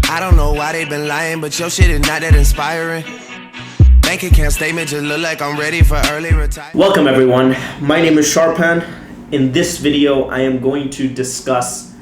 I don't know why they been lying, but your shit is not that inspiring. Bank account statement just look like I'm ready for early retirement. Welcome everyone, my name is Sharpan. In this video, I am going to discuss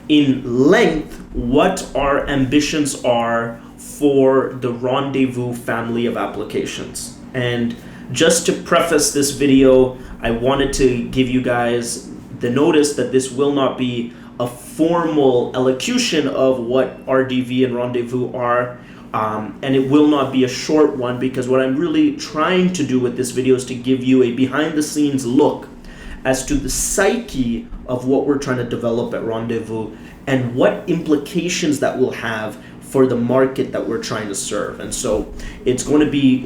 in length what our ambitions are for the Rendezvous family of applications. And just to preface this video, I wanted to give you guys the notice that this will not be a formal elocution of what RDV and Rendezvous are, and it will not be a short one, because what I'm really trying to do with this video is to give you a behind the scenes look as to the psyche of what we're trying to develop at Rendezvous and what implications that will have for the market that we're trying to serve. And so it's going to be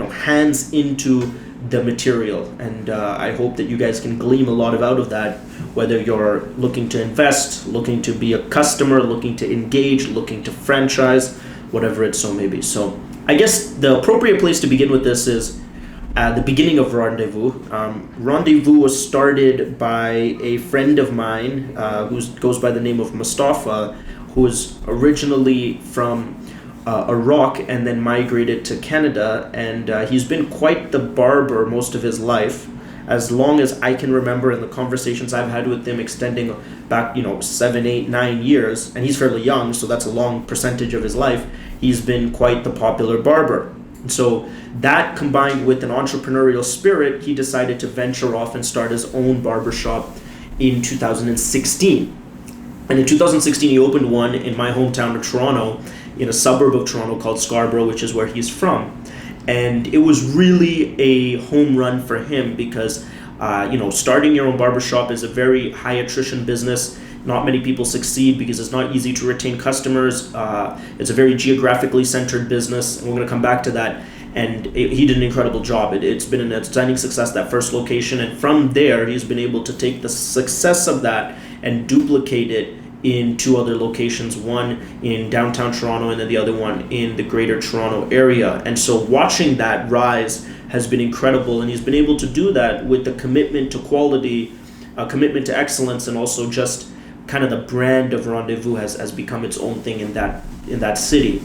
hands into the material, and I hope that you guys can glean a lot out of that, whether you're looking to invest, looking to be a customer, looking to engage, looking to franchise, whatever it so may be. So I guess the appropriate place to begin with this is the beginning of Rendezvous. Rendezvous was started by a friend of mine who goes by the name of Mustafa, who was originally from Iraq and then migrated to Canada, and he's been quite the barber most of his life, as long as I can remember in the conversations I've had with him, extending back 7, 8, 9 years, and he's fairly young, so that's a long percentage of his life. He's been quite the popular barber. And so that, combined with an entrepreneurial spirit, he decided to venture off and start his own barbershop in 2016. And in 2016 he opened one in my hometown of Toronto, in a suburb of Toronto called Scarborough, which is where he's from. And it was really a home run for him because, starting your own barbershop is a very high attrition business. Not many people succeed because it's not easy to retain customers. It's a very geographically centered business, and we're going to come back to that. And he did an incredible job. It's been an outstanding success, that first location. And from there, he's been able to take the success of that and duplicate it in 2 other locations, one in downtown Toronto and then the other one in the greater Toronto area. And so watching that rise has been incredible, and he's been able to do that with the commitment to quality, commitment to excellence, and also just kind of the brand of Rendezvous has become its own thing in that city.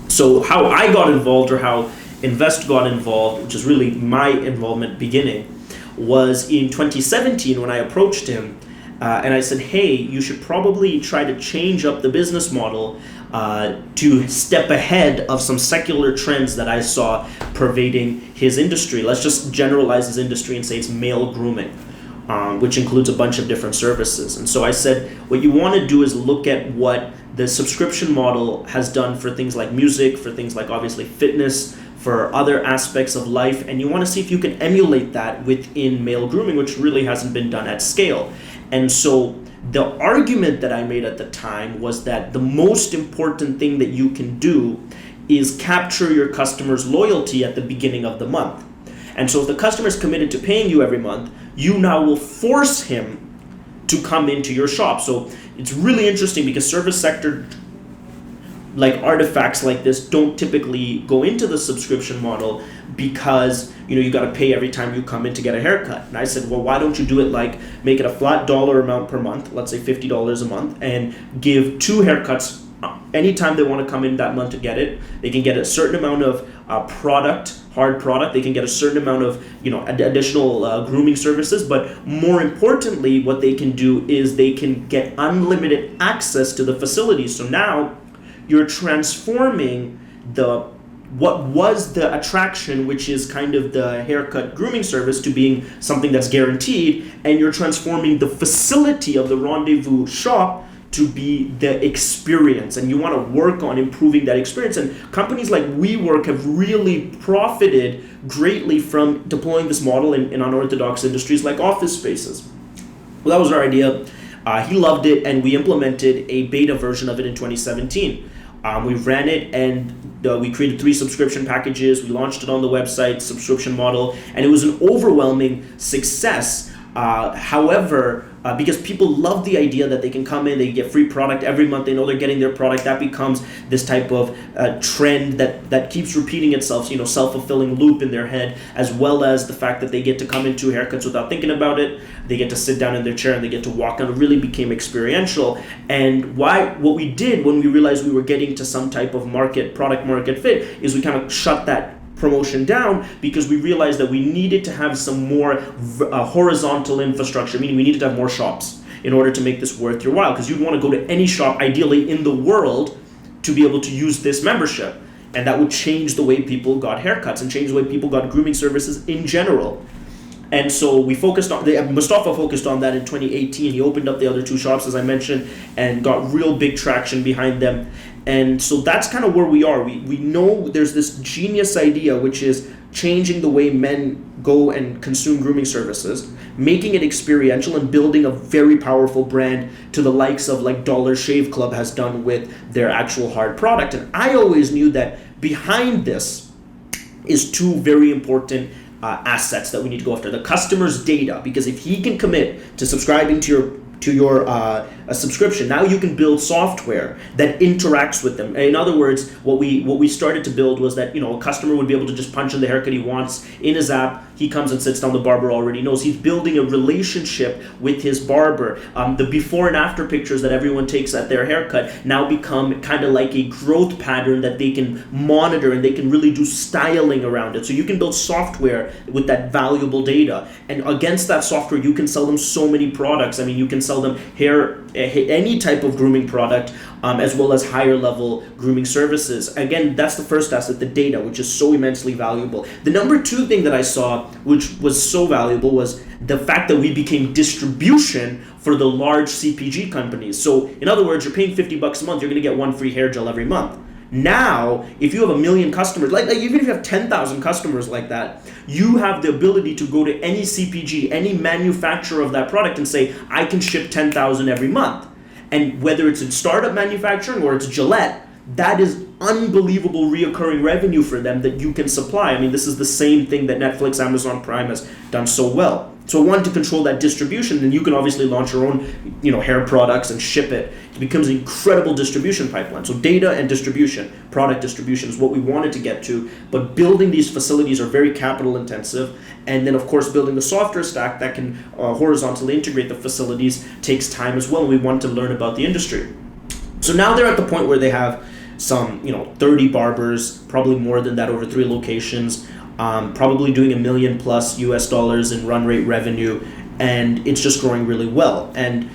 So how I got involved, or how Invest got involved, which is really my involvement beginning, was in 2017 when I approached him. And I said, hey, you should probably try to change up the business model to step ahead of some secular trends that I saw pervading his industry. Let's just generalize his industry and say it's male grooming, which includes a bunch of different services. And so I said, what you want to do is look at what the subscription model has done for things like music, for things like obviously fitness, for other aspects of life, and you want to see if you can emulate that within male grooming, which really hasn't been done at scale. And so the argument that I made at the time was that the most important thing that you can do is capture your customer's loyalty at the beginning of the month. And so if the customer is committed to paying you every month, you now will force him to come into your shop. So it's really interesting because service sector artifacts like this don't typically go into the subscription model, because you got to pay every time you come in to get a haircut. And I said, well, why don't you do it make it a flat dollar amount per month, let's say $50 a month, and give 2 haircuts anytime they want to come in that month to get it. They can get a certain amount of hard product. They can get a certain amount of additional grooming services, but more importantly, what they can do is they can get unlimited access to the facility. So now you're transforming what was the attraction, which is kind of the haircut grooming service, to being something that's guaranteed, and you're transforming the facility of the Rendezvous shop to be the experience, and you want to work on improving that experience. And companies like WeWork have really profited greatly from deploying this model in unorthodox industries like office spaces. Well, that was our idea. He loved it, and we implemented a beta version of it in 2017. We ran it, and we created 3 subscription packages. We launched it on the website, subscription model, and it was an overwhelming success. However, because people love the idea that they can come in, they get free product every month, they know they're getting their product, that becomes this type of trend that keeps repeating itself, self-fulfilling loop in their head, as well as the fact that they get to come into haircuts without thinking about it, they get to sit down in their chair and they get to walk, and it really became experiential. And what we did when we realized we were getting to some type of product market fit, is we kind of shut that promotion down, because we realized that we needed to have some more horizontal infrastructure, meaning we needed to have more shops in order to make this worth your while, because you'd want to go to any shop ideally in the world to be able to use this membership, and that would change the way people got haircuts and change the way people got grooming services in general. And so we Mustafa focused on that in 2018. He opened up the other two shops, as I mentioned, and got real big traction behind them. And so that's kind of where we are. We know there's this genius idea, which is changing the way men go and consume grooming services, making it experiential, and building a very powerful brand to the likes of like Dollar Shave Club has done with their actual hard product. And I always knew that behind this is two very important assets that we need to go after. The customer's data, because if he can commit to subscribing to your a subscription, now you can build software that interacts with them. In other words, what we started to build was that a customer would be able to just punch in the haircut he wants in his app. He comes and sits down. The barber already knows. He's building a relationship with his barber. The before and after pictures that everyone takes at their haircut now become kind of like a growth pattern that they can monitor, and they can really do styling around it. So you can build software with that valuable data, and against that software you can sell them so many products. I mean, you can sell them any type of grooming product, as well as higher level grooming services. Again, that's the first asset, the data, which is so immensely valuable. The number two thing that I saw, which was so valuable, was the fact that we became distribution for the large CPG companies. So in other words, you're paying $50 a month, you're going to get one free hair gel every month. Now, if you have 1 million customers, like even if you have 10,000 customers like that, you have the ability to go to any CPG, any manufacturer of that product, and say, I can ship 10,000 every month. And whether it's in startup manufacturing or it's Gillette, that is unbelievable reoccurring revenue for them that you can supply. I mean, this is the same thing that Netflix, Amazon Prime has done so well. So one, to control that distribution, then you can obviously launch your own, hair products and ship it. It becomes an incredible distribution pipeline. So data and distribution, product distribution is what we wanted to get to, but building these facilities are very capital intensive. And then of course, building the software stack that can horizontally integrate the facilities takes time as well. And we want to learn about the industry. So now they're at the point where they have some, 30 barbers, probably more than that over 3 locations, probably doing $1 million plus US in run rate revenue, and it's just growing really well. And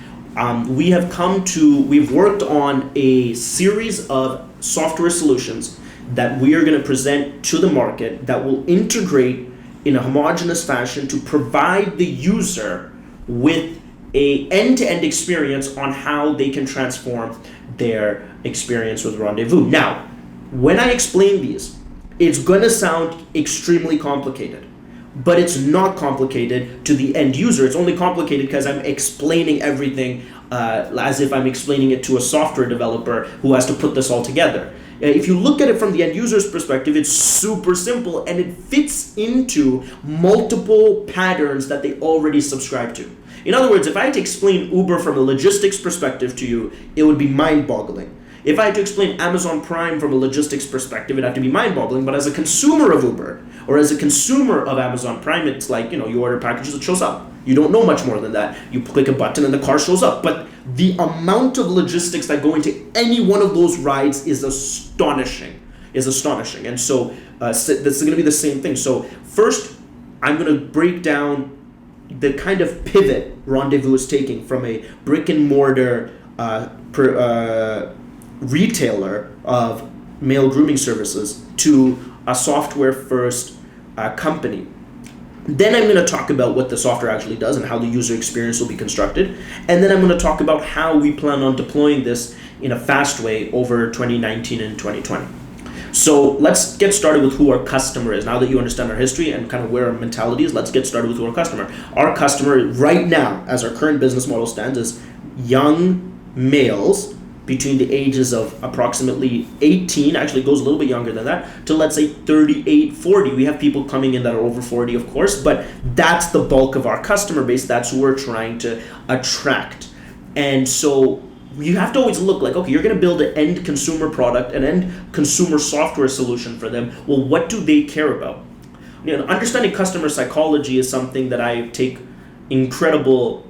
we've worked on a series of software solutions that we are going to present to the market that will integrate in a homogeneous fashion to provide the user with a end-to-end experience on how they can transform their experience with Rendezvous. Now, when I explain these, it's going to sound extremely complicated, but it's not complicated to the end user. It's only complicated because I'm explaining everything as if I'm explaining it to a software developer who has to put this all together. If you look at it from the end user's perspective, it's super simple, and it fits into multiple patterns that they already subscribe to. In other words, if I had to explain Uber from a logistics perspective to you, it would be mind-boggling. If I had to explain Amazon Prime from a logistics perspective, it'd have to be mind-boggling. But as a consumer of Uber or as a consumer of Amazon Prime, it's like, you order packages, it shows up. You don't know much more than that. You click a button and the car shows up. But the amount of logistics that go into any one of those rides is astonishing. And so this is going to be the same thing. So first, I'm going to break down the kind of pivot Rendezvous is taking from a brick and mortar retailer of male grooming services to a software first company. Then I'm going to talk about what the software actually does and how the user experience will be constructed. And then I'm going to talk about how we plan on deploying this in a fast way over 2019 and 2020. So let's get started with who our customer is. Now that you understand our history and kind of where our mentality is, let's get started with who our customer. Our customer right now, as our current business model stands, is young males between the ages of approximately 18, actually goes a little bit younger than that, to let's say 38, 40. We have people coming in that are over 40, of course, but that's the bulk of our customer base. That's who we're trying to attract. And so you have to always look like, okay, you're going to build an end consumer product, an end consumer software solution for them. Well, what do they care about? Understanding customer psychology is something that I take incredible,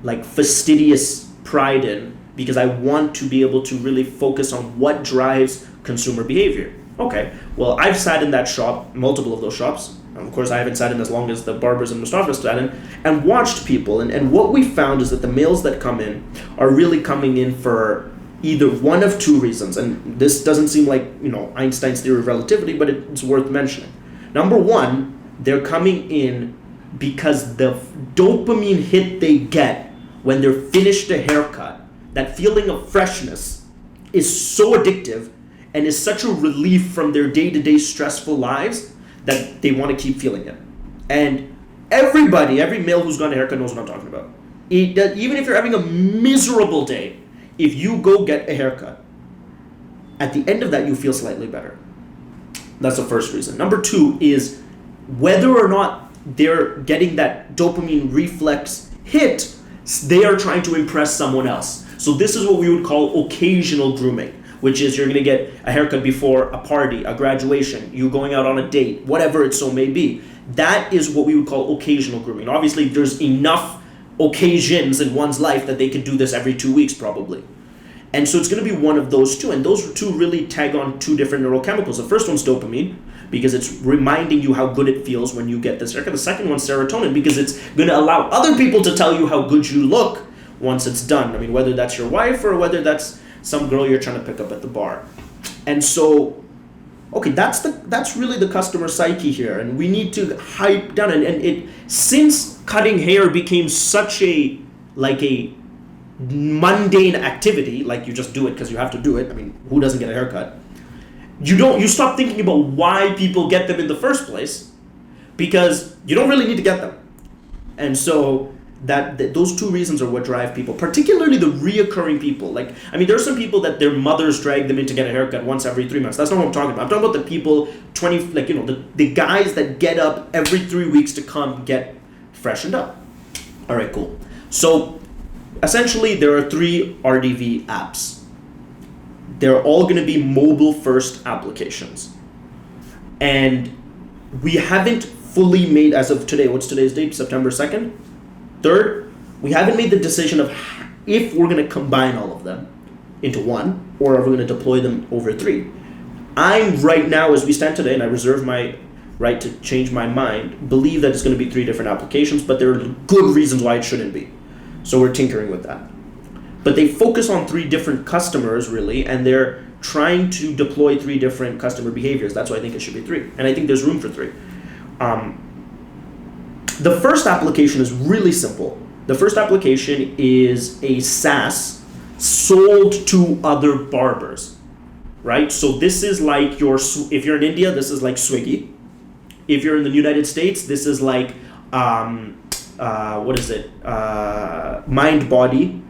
fastidious pride in, because I want to be able to really focus on what drives consumer behavior. Okay, well, I've sat in that shop, multiple of those shops. Of course, I haven't sat in as long as the barbers and Mustafa sat in, and watched people. And what we found is that the males that come in are really coming in for either one of two reasons. And this doesn't seem like, Einstein's theory of relativity, but it's worth mentioning. Number one, they're coming in because the dopamine hit they get when they're finished a haircut, that feeling of freshness, is so addictive and is such a relief from their day-to-day stressful lives that they want to keep feeling it. And every male who's gotten a haircut knows what I'm talking about. Even if you're having a miserable day, if you go get a haircut, at the end of that you feel slightly better. That's the first reason. Number two is whether or not they're getting that dopamine reflex hit, they are trying to impress someone else. So this is what we would call occasional grooming, which is you're going to get a haircut before a party, a graduation, you going out on a date, whatever it so may be. That is what we would call occasional grooming. Obviously, there's enough occasions in one's life that they can do this every 2 weeks probably. And so it's going to be one of those two. And those two really tag on two different neurochemicals. The first one's dopamine, because it's reminding you how good it feels when you get this haircut. The second one's serotonin, because it's going to allow other people to tell you how good you look once it's done. I mean, whether that's your wife or whether that's some girl you're trying to pick up at the bar. And so, okay, that's really the customer psyche here. And we need to hype down. And since cutting hair became such a mundane activity, like you just do it because you have to do it. I mean, who doesn't get a haircut? You stop thinking about why people get them in the first place, because you don't really need to get them. And so that those two reasons are what drive people, particularly the reoccurring people. There are some people that their mothers drag them in to get a haircut once every 3 months. That's not what I'm talking about. I'm talking about the people, the guys that get up every 3 weeks to come get freshened up. All right, cool. So essentially, there are 3 RDV apps. They're all going to be mobile-first applications. And we haven't fully made, as of today, what's today's date? September 2nd? 3rd? We haven't made the decision of if we're going to combine all of them into one, or if we're going to deploy them over 3. I'm right now, as we stand today, and I reserve my right to change my mind, believe that it's going to be 3 different applications, but there are good reasons why it shouldn't be. So we're tinkering with that. But they focus on 3 different customers, really, and they're trying to deploy 3 different customer behaviors. That's why I think it should be 3. And I think there's room for 3. The first application is really simple. The first application is a SaaS sold to other barbers, right? So this is like if you're in India, this is like Swiggy. If you're in the United States, this is like, MindBody,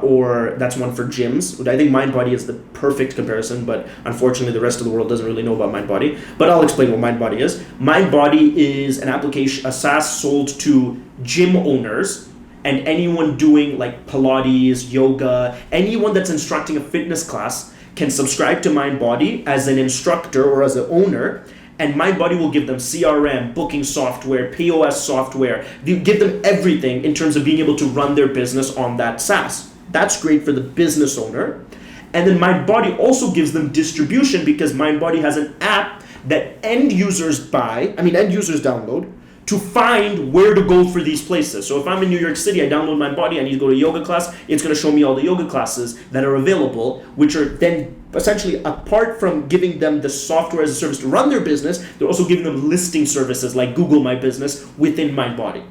or that's one for gyms. I think MindBody is the perfect comparison, but unfortunately the rest of the world doesn't really know about MindBody. But I'll explain what MindBody is. MindBody is an application, a SaaS sold to gym owners and anyone doing like Pilates, yoga, anyone that's instructing a fitness class can subscribe to MindBody as an instructor or as an owner. And MindBody will give them CRM, booking software, POS software. They give them everything in terms of being able to run their business on that SaaS. That's great for the business owner. And then MindBody also gives them distribution, because MindBody has an app that end users download to find where to go for these places. So if I'm in New York City, I download MindBody, I need to go to a yoga class, it's going to show me all the yoga classes that are available, which are then essentially, apart from giving them the software as a service to run their business, they're also giving them listing services like Google My Business within MindBody.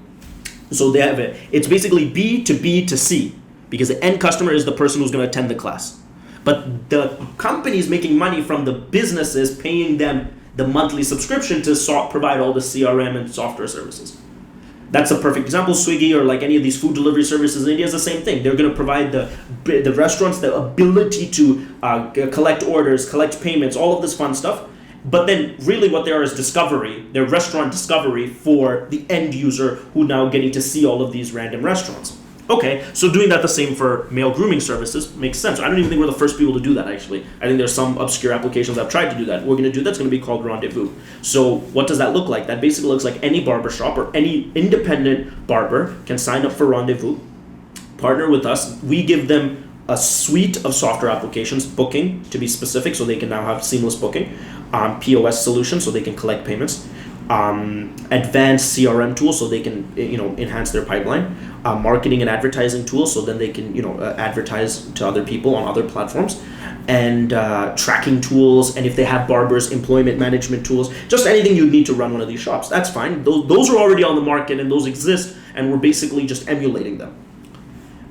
So they have it's basically B to B to C, because the end customer is the person who's going to attend the class. But the company is making money from the businesses paying them the monthly subscription to provide all the CRM and software services. That's a perfect example. Swiggy or like any of these food delivery services in India is the same thing. They're going to provide the restaurants the ability to collect orders, collect payments, all of this fun stuff. But then really what they are is discovery. They're restaurant discovery for the end user who now getting to see all of these random restaurants. Okay, so doing that the same for male grooming services makes sense. I don't even think we're the first people to do that, actually. I think there's some obscure applications that have tried to do that. We're going to do that's going to be called Rendezvous. So what does that look like? That basically looks like any barbershop or any independent barber can sign up for Rendezvous, partner with us. We give them a suite of software applications, booking to be specific, so they can now have seamless booking, POS solutions so they can collect payments, advanced CRM tools so they can enhance their pipeline, marketing and advertising tools so then they can advertise to other people on other platforms, and tracking tools, and if they have barbers, employment management tools, just anything you need to run one of these shops. That's fine. Those are already on the market and those exist, and we're basically just emulating them.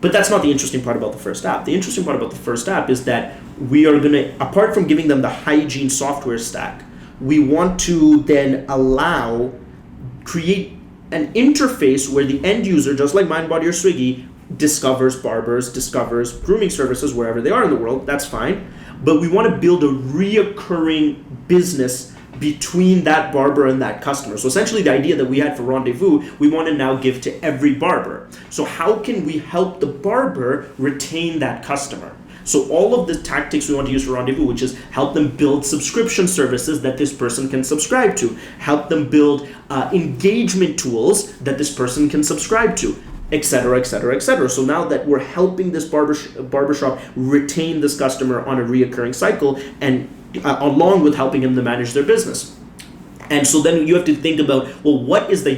But that's not the interesting part about the first app. The interesting part about the first app is that we are going to, apart from giving them the hygiene software stack, we want to then create an interface where the end user, just like MindBody or Swiggy, discovers barbers, discovers grooming services wherever they are in the world. That's fine. But we want to build a reoccurring business between that barber and that customer. So essentially the idea that we had for Rendezvous, we want to now give to every barber. So how can we help the barber retain that customer? So all of the tactics we want to use for Rendezvous, which is help them build subscription services that this person can subscribe to, help them build engagement tools that this person can subscribe to, etc., etc., etc. So now that we're helping this barbershop retain this customer on a reoccurring cycle, and along with helping them to manage their business. And so then you have to think about, well, what is the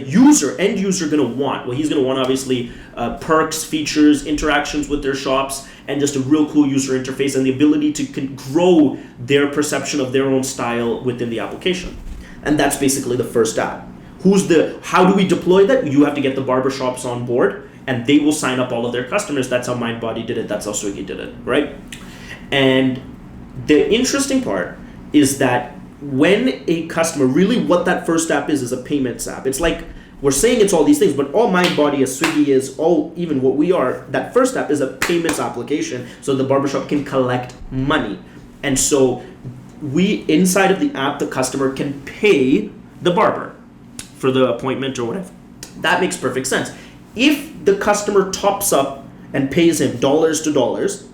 end user going to want? Well, he's going to want obviously perks, features, interactions with their shops, and just a real cool user interface and the ability to grow their perception of their own style within the application. And that's basically the first app. How do we deploy that? You have to get the barbershops on board, and they will sign up all of their customers. That's how MindBody did it. That's how Swiggy did it, right? And the interesting part is that when a customer, really what that first app is a payments app. It's like, we're saying it's all these things, but all MindBody is, Swiggy is, all even what we are, that first app is a payments application so the barbershop can collect money. And so inside of the app, the customer can pay the barber for the appointment or whatever. That makes perfect sense. If the customer tops up and pays him dollars to dollars,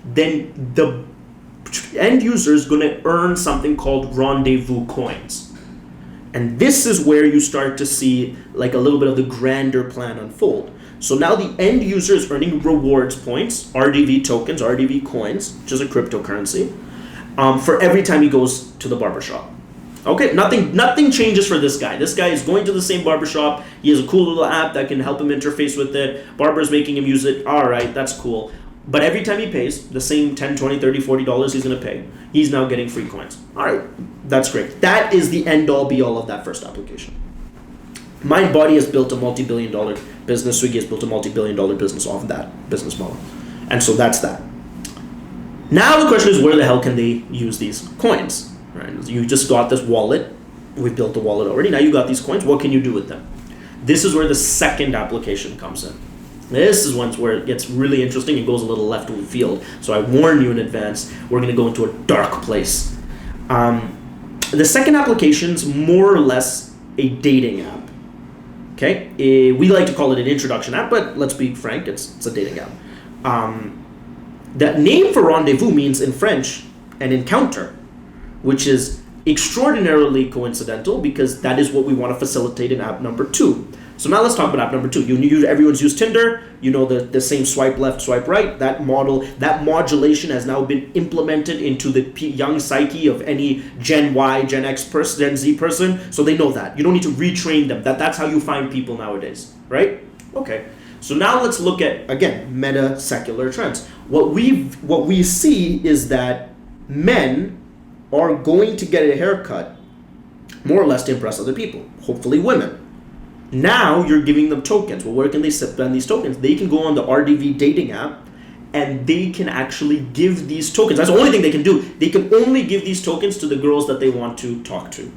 then the end user is going to earn something called Rendezvous coins. And this is where you start to see like a little bit of the grander plan unfold. So now the end user is earning rewards points, RDV tokens, RDV coins, which is a cryptocurrency, for every time he goes to the barbershop. Okay, nothing changes for this guy. This guy is going to the same barbershop. He has a cool little app that can help him interface with it. Barber's making him use it. All right, that's cool. But every time he pays, the same $10, $20, $30, $40 he's going to pay, he's now getting free coins. All right, that's great. That is the end-all, be-all of that first application. MindBody has built a multi-billion-dollar business. Swiggy has built a multi-billion-dollar business off of that business model. And so that's that. Now the question is, where the hell can they use these coins? Right? You just got this wallet. We've built the wallet already. Now you got these coins. What can you do with them? This is where the second application comes in. This is where it gets really interesting. It goes a little left of field. So I warn you in advance, we're going to go into a dark place. The second application is more or less a dating app. Okay? We like to call it an introduction app, but let's be frank, it's a dating app. The name for Rendezvous means in French an encounter, which is extraordinarily coincidental because that is what we want to facilitate in app number 2. So now let's talk about app number 2. Everyone's used Tinder. You know the same swipe left, swipe right. That modulation has now been implemented into the young psyche of any Gen Y, Gen X person, Gen Z person. So they know that. You don't need to retrain them. That's how you find people nowadays, right? Okay. So now let's look at, again, meta secular trends. What we see is that men are going to get a haircut more or less to impress other people, hopefully women. Now you're giving them tokens. Well, where can they spend these tokens? They can go on the RDV dating app and they can actually give these tokens. That's the only thing they can do. They can only give these tokens to the girls that they want to talk to.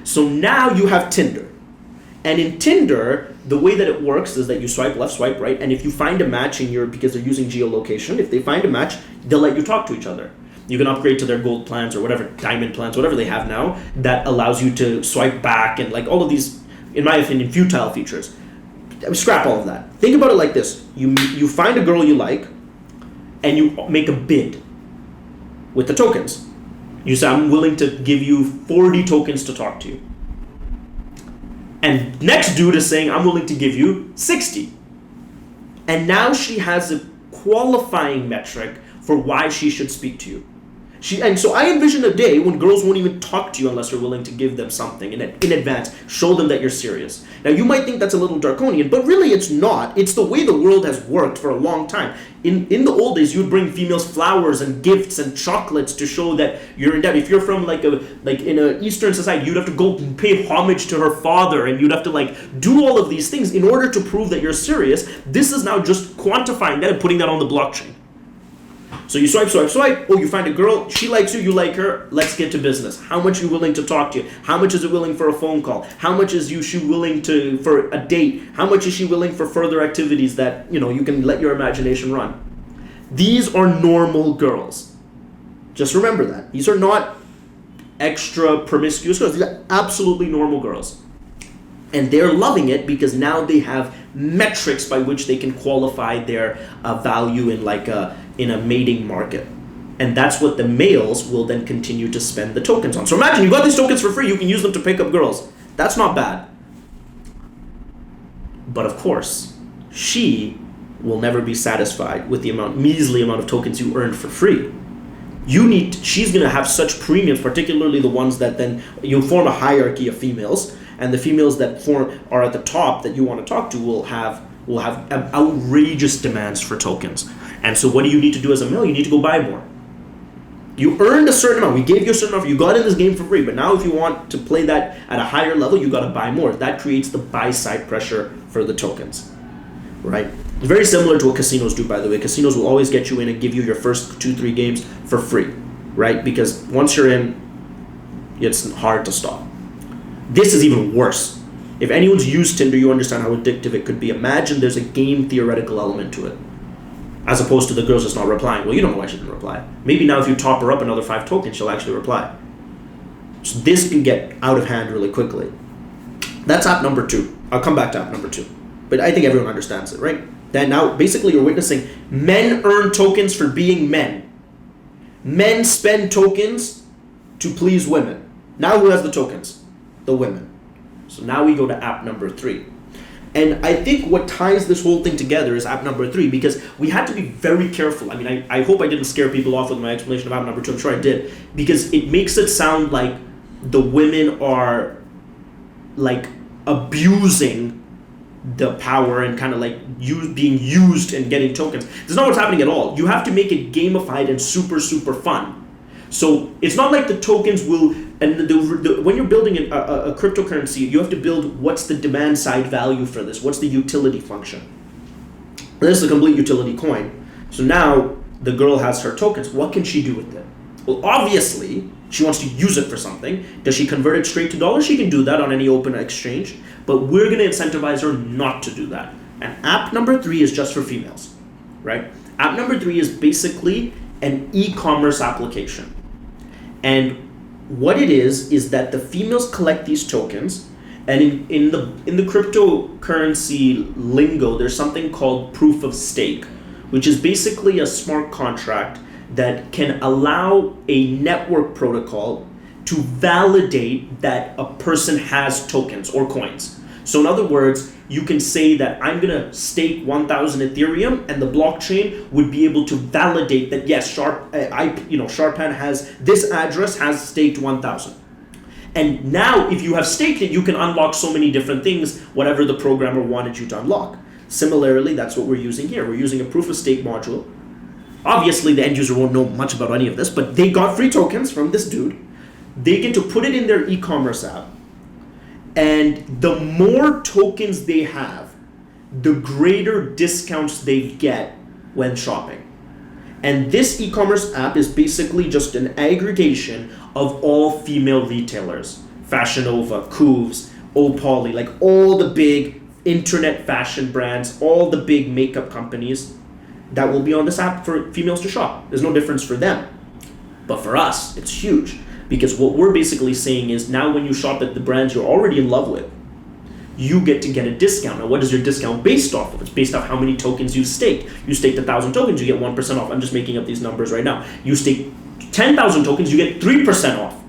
So now you have Tinder. And in Tinder, the way that it works is that you swipe left, swipe right, and if you find a match because they're using geolocation, if they find a match, they'll let you talk to each other. You can upgrade to their gold plans or whatever, diamond plans, whatever they have now, that allows you to swipe back and like all of these, in my opinion, futile features. Scrap all of that. Think about it like this. You find a girl you like, and you make a bid with the tokens. You say, I'm willing to give you 40 tokens to talk to you. And next dude is saying, I'm willing to give you 60. And now she has a qualifying metric for why she should speak to you. And so I envision a day when girls won't even talk to you unless you're willing to give them something in advance. Show them that you're serious. Now, you might think that's a little draconian, but really it's not. It's the way the world has worked for a long time. In the old days, you would bring females flowers and gifts and chocolates to show that you're in debt. If you're from like in an Eastern society, you'd have to go and pay homage to her father, and you'd have to do all of these things in order to prove that you're serious. This is now just quantifying that and putting that on the blockchain. So you swipe. Oh, you find a girl, she likes you like her. Let's get to business. How much are you willing to talk to you? How much is it willing for a phone call? How much is she willing to for a date? How much is she willing for further activities that you can let your imagination run? These are normal girls. Just remember that. These are not extra promiscuous girls. These are absolutely normal girls. And they're loving it because now they have metrics by which they can qualify their value in a mating market. And that's what the males will then continue to spend the tokens on. So imagine you got these tokens for free, you can use them to pick up girls. That's not bad. But of course, she will never be satisfied with the measly amount of tokens you earned for free. She's going to have such premiums, particularly the ones that then you'll form a hierarchy of females, and the females that are at the top that you want to talk to will have outrageous demands for tokens. And so what do you need to do as a male? You need to go buy more. You earned a certain amount. We gave you a certain amount. You got in this game for free. But now if you want to play that at a higher level, you got to buy more. That creates the buy-side pressure for the tokens, right? It's very similar to what casinos do, by the way. Casinos will always get you in and give you your first 2-3 games for free, right? Because once you're in, it's hard to stop. This is even worse. If anyone's used Tinder, you understand how addictive it could be. Imagine there's a game theoretical element to it, as opposed to the girls just not replying. Well, you don't know why she didn't reply. Maybe now if you top her up another 5 tokens, she'll actually reply. So this can get out of hand really quickly. That's app number 2. I'll come back to app number 2. But I think everyone understands it, right? That now basically you're witnessing men earn tokens for being men. Men spend tokens to please women. Now who has the tokens? The women. So now we go to app number 3. And I think what ties this whole thing together is app number 3, because we had to be very careful. I mean, I hope I didn't scare people off with my explanation of app number 2. I'm sure I did. Because it makes it sound like the women are abusing the power and kind of being used and getting tokens. That's not what's happening at all. You have to make it gamified and super, super fun. So it's not like the tokens will, and when you're building a cryptocurrency, you have to build what's the demand side value for this, what's the utility function. This is a complete utility coin. So now the girl has her tokens. What can she do with it? Well, obviously, she wants to use it for something. Does she convert it straight to dollars? She can do that on any open exchange, but we're going to incentivize her not to do that. And app number 3 is just for females, right? App number 3 is basically an e-commerce application. And what it is that the females collect these tokens, and in the cryptocurrency lingo, there's something called proof of stake, which is basically a smart contract that can allow a network protocol to validate that a person has tokens or coins. So in other words, you can say that I'm going to stake 1,000 Ethereum, and the blockchain would be able to validate that yes, Sharpan has this address has staked 1,000. And now if you have staked it, you can unlock so many different things, whatever the programmer wanted you to unlock. Similarly, that's what we're using here. We're using a proof of stake module. Obviously, the end user won't know much about any of this, but they got free tokens from this dude. They get to put it in their e-commerce app. And the more tokens they have, the greater discounts they get when shopping. And this e-commerce app is basically just an aggregation of all female retailers. Fashion Nova, Cooves, Opoly, like all the big internet fashion brands, all the big makeup companies that will be on this app for females to shop. There's no difference for them. But for us, it's huge, because what we're basically saying is now when you shop at the brands you're already in love with, you get to get a discount. Now, what is your discount based off of? It's based off how many tokens you staked. You staked 1,000 tokens, you get 1% off. I'm just making up these numbers right now. You stake 10,000 tokens, you get 3% off.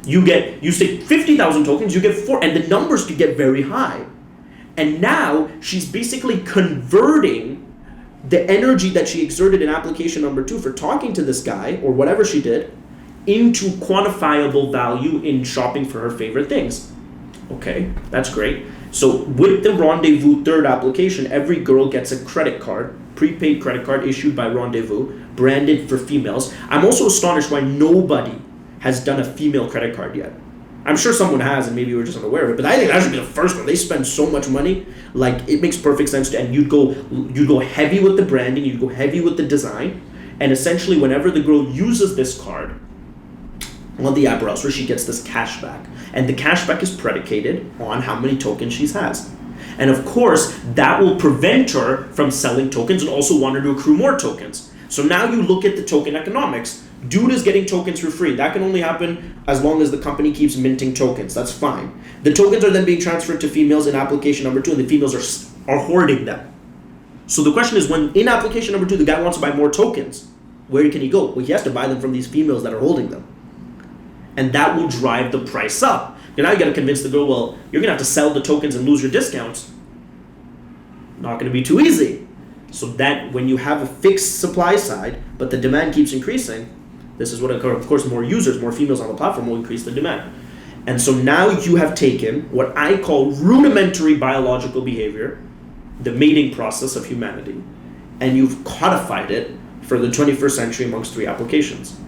You stake 50,000 tokens, you get 4, and the numbers could get very high. And now she's basically converting the energy that she exerted in application number 2 for talking to this guy or whatever she did into quantifiable value in shopping for her favorite things. Okay, that's great. So with the Rendezvous third application, every girl gets a credit card, prepaid credit card issued by Rendezvous, branded for females. I'm also astonished why nobody has done a female credit card yet. I'm sure someone has, and maybe we're just unaware of it, but I think that should be the first one. They spend so much money, like it makes perfect sense to, and you'd go heavy with the branding, you'd go heavy with the design, and essentially whenever the girl uses this card on the app or else, where she gets this cashback, and the cashback is predicated on how many tokens she has. And of course, that will prevent her from selling tokens and also want her to accrue more tokens. So now you look at the token economics. Dude is getting tokens for free. That can only happen as long as the company keeps minting tokens. That's fine. The tokens are then being transferred to females in application number 2, and the females are hoarding them. So the question is, when in application number 2, the guy wants to buy more tokens, where can he go? Well, he has to buy them from these females that are holding them. And that will drive the price up. And now you got to convince the girl, well, you're going to have to sell the tokens and lose your discounts. Not going to be too easy. So that when you have a fixed supply side, but the demand keeps increasing, this is what, of course, more users, more females on the platform will increase the demand. And so now you have taken what I call rudimentary biological behavior, the mating process of humanity, and you've codified it for the 21st century amongst 3 applications.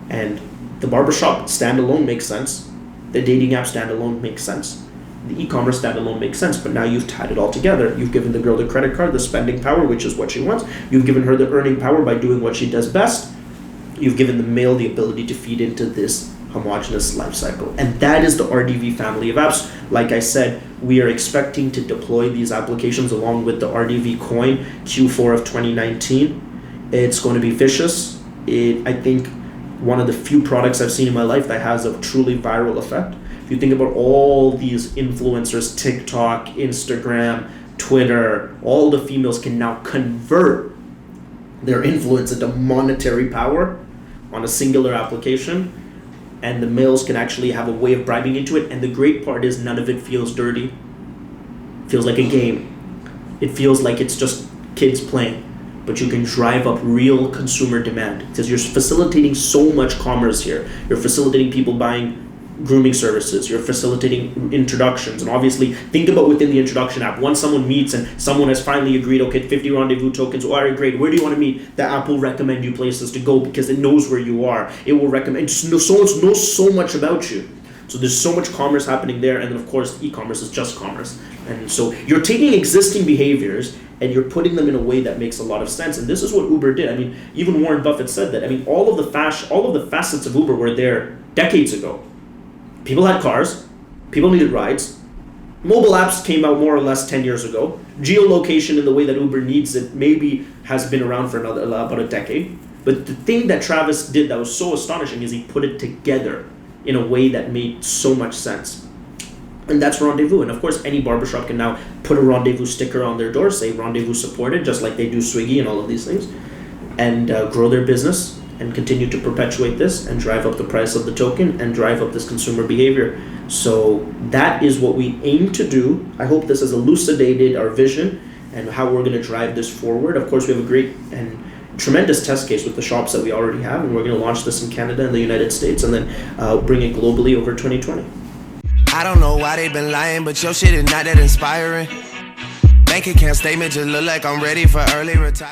And the barbershop standalone makes sense. The dating app standalone makes sense. The e-commerce standalone makes sense, but now you've tied it all together. You've given the girl the credit card, the spending power, which is what she wants. You've given her the earning power by doing what she does best. You've given the male the ability to feed into this homogeneous life cycle. And that is the RDV family of apps. Like I said, we are expecting to deploy these applications along with the RDV coin Q4 of 2019. It's going to be vicious. I think one of the few products I've seen in my life that has a truly viral effect. If you think about all these influencers, TikTok, Instagram, Twitter, all the females can now convert their influence into monetary power on a singular application, and the males can actually have a way of bribing into it. And the great part is none of it feels dirty. It feels like a game. It feels like it's just kids playing. But you can drive up real consumer demand because you're facilitating so much commerce here. You're facilitating people buying grooming services. You're facilitating introductions. And obviously, think about within the introduction app, once someone meets and someone has finally agreed, okay, 50 rendezvous tokens, all right, great, where do you want to meet? The app will recommend you places to go because it knows where you are. It will recommend, someone knows so much about you. So there's so much commerce happening there. And then, of course, e-commerce is just commerce. And so you're taking existing behaviors and you're putting them in a way that makes a lot of sense. And this is what Uber did. I mean, even Warren Buffett said that. I mean, all of the facets of Uber were there decades ago. People had cars. People needed rides. Mobile apps came out more or less 10 years ago. Geolocation in the way that Uber needs it maybe has been around for about a decade. But the thing that Travis did that was so astonishing is he put it together in a way that made so much sense. And that's Rendezvous. And of course, any barbershop can now put a Rendezvous sticker on their door, say Rendezvous supported, just like they do Swiggy and all of these things, and grow their business and continue to perpetuate this and drive up the price of the token and drive up this consumer behavior. So that is what we aim to do. I hope this has elucidated our vision and how we're going to drive this forward. Of course, we have a great and tremendous test case with the shops that we already have, and we're going to launch this in Canada and the United States and then bring it globally over 2020. I don't know why they been lying, but your shit is not that inspiring. Bank account statement just look like I'm ready for early retirement.